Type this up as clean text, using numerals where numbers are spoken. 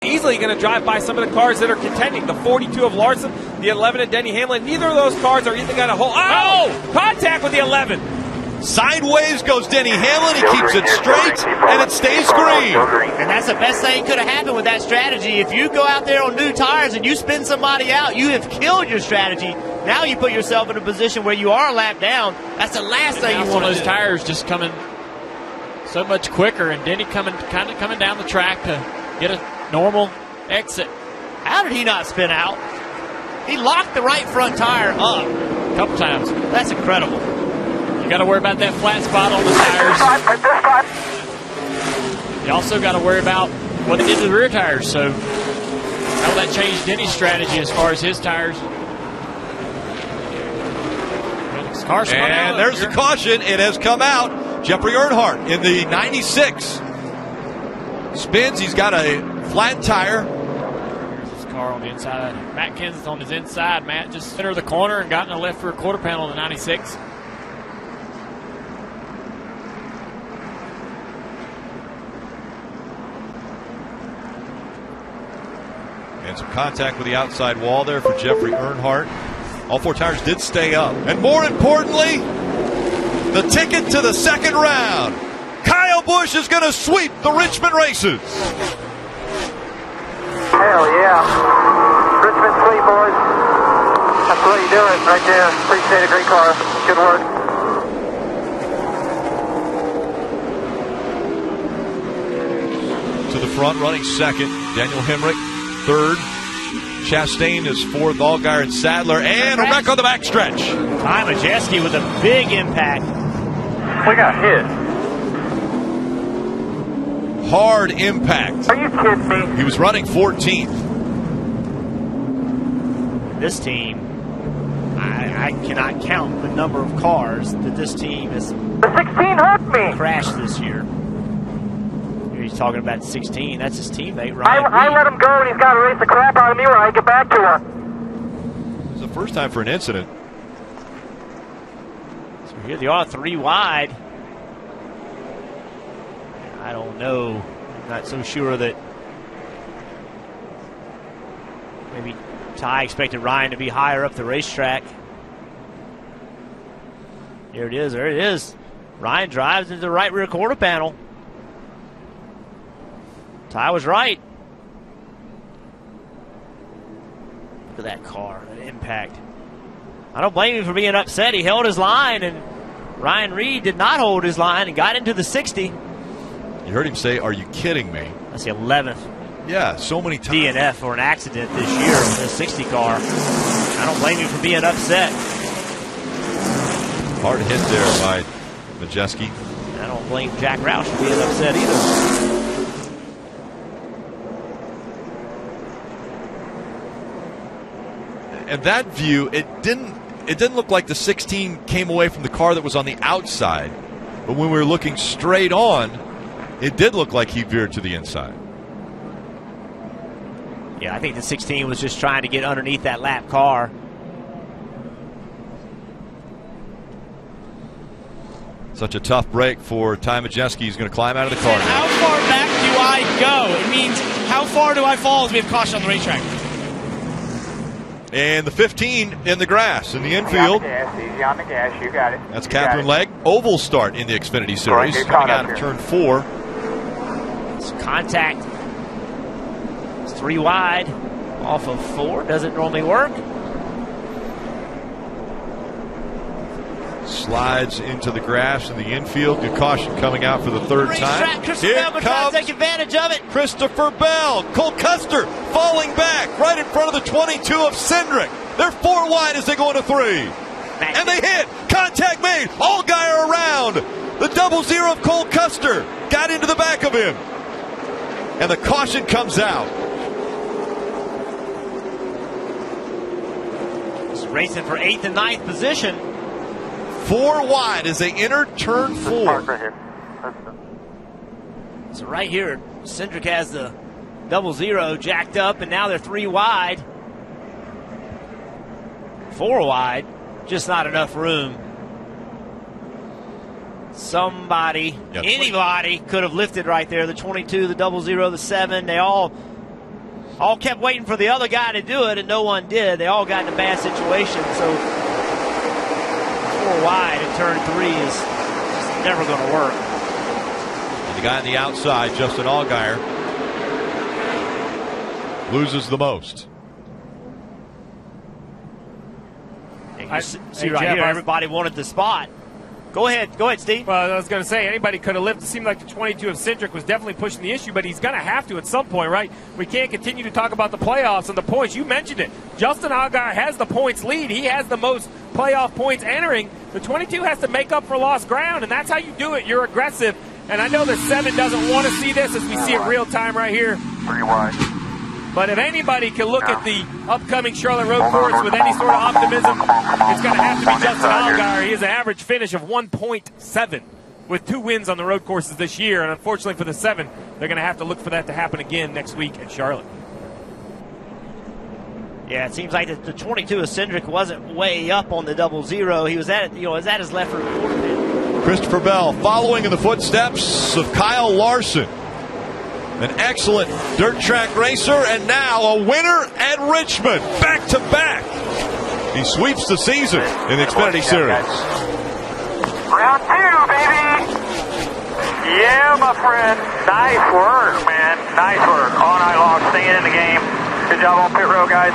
easily going to drive by some of the cars that are contending. The 42 of Larson, the 11 of Denny Hamlin. Neither of those cars are either going to hold. Oh! Contact with the 11. Sideways goes Denny Hamlin. He keeps it straight, and it stays green. And that's the best thing that could have happened with that strategy. If you go out there on new tires and you spin somebody out, you have killed your strategy. Now you put yourself in a position where you are a lap down. That's the last thing you want to do. Those tires just coming so much quicker, and Denny coming down the track to get a normal exit. How did he not spin out? He locked the right front tire up A couple times. That's incredible. You got to worry about that flat spot on the tires. You also got to worry about what they did to the rear tires. So how will that change Denny's strategy as far as his tires? And there's the caution. It has come out. Jeffrey Earnhardt in the 96 spins. He's got a flat tire. Here's his car on the inside. Matt Kenseth's on his inside. Matt just entered the corner and got in the left rear quarter panel of the 96. And some contact with the outside wall there for Jeffrey Earnhardt. All four tires did stay up. And more importantly, the ticket to the second round. Kyle Busch is going to sweep the Richmond races. Hell yeah. Richmond sweep, boys. That's the way you do it right there. Appreciate it. Great car. Good work. To the front, running second, Daniel Hemrick. Third, Chastain is fourth, Allgaier and Sadler, and a wreck on the backstretch. Ty Majeski with a big impact. We got hit. Hard impact. Are you kidding me? He was running 14th. This team, I cannot count the number of cars that this team has The 16 hurt me. crashed this year. He's talking about 16. That's his teammate, Ryan. I let him go, and he's got to race the crap out of me when I get back to her. It's the first time for an incident. So here they are, 3 wide. I don't know. I'm not so sure that maybe Ty expected Ryan to be higher up the racetrack. There it is. There it is. Ryan drives into the right rear quarter panel. Ty was right. Look at that car, that impact. I don't blame him for being upset. He held his line, and Ryan Reed did not hold his line and got into the 60. You heard him say, "Are you kidding me?" That's the 11th Yeah, so many times. DNF or an accident this year in the 60 car. I don't blame him for being upset. Hard hit there by Majeski. I don't blame Jack Roush for being upset either. And that view, it didn't look like the 16 came away from the car that was on the outside. But when we were looking straight on, it did look like he veered to the inside. Yeah, I think the 16 was just trying to get underneath that lap car. Such a tough break for Ty Majeski. He's going to climb out of the car now. How far back do I go? It means how far do I fall as we have caution on the racetrack? And the 15 in the grass in the infield. Easy on the gas. You got it. That's Catherine Legg. Oval start in the Xfinity Series. Right, Coming out of turn 4. It's contact. It's 3 wide. Off of 4. Doesn't normally work. Slides into the grass in the infield. Good caution coming out for the third time. Christopher Bell trying to take advantage of it. Christopher Bell. Cole Custer falling back right in front of the 22 of Cindric. They're 4 wide as they go into 3. And they hit. Contact made. Allgaier around. The 00 of Cole Custer got into the back of him. And the caution comes out. He's racing for 8th and 9th position. 4 wide as they enter turn 4. Right here. So right here, Cindric has the 00 jacked up, and now they're 3 wide. 4 wide, just not enough room. Somebody, anybody could have lifted right there. The 22, the 00, the 7, they all all kept waiting for the other guy to do it, and no one did. They all got in a bad situation. So 4 wide in turn 3 is just never going to work. And the guy on the outside, Justin Allgaier, loses the most. And you see right here, everybody wanted the spot. Go ahead, Steve. Well, I was going to say, anybody could have lived. It seemed like the 22 of Cindric was definitely pushing the issue, but he's going to have to at some point, right? We can't continue to talk about the playoffs and the points. You mentioned it. Justin Allgaier has the points lead. He has the most playoff points entering. The 22 has to make up for lost ground, and that's how you do it. You're aggressive. And I know the 7 doesn't want to see this as we see it real time right here. 3 wide. But if anybody can look at the upcoming Charlotte road course with any sort of optimism, it's going to have to be Justin Allgaier. He has an average finish of 1.7 with 2 wins on the road courses this year. And unfortunately for the 7, they're going to have to look for that to happen again next week at Charlotte. Yeah, it seems like the 22 of Cindric wasn't way up on the 00. He was at his left rear quarter pin. Christopher Bell following in the footsteps of Kyle Larson. An excellent dirt track racer, and now a winner at Richmond, back-to-back. He sweeps the season in the Xfinity Series. Round 2, baby. Yeah, my friend. Nice work, man. Nice work. All night long, staying in the game. Good job on pit road, guys.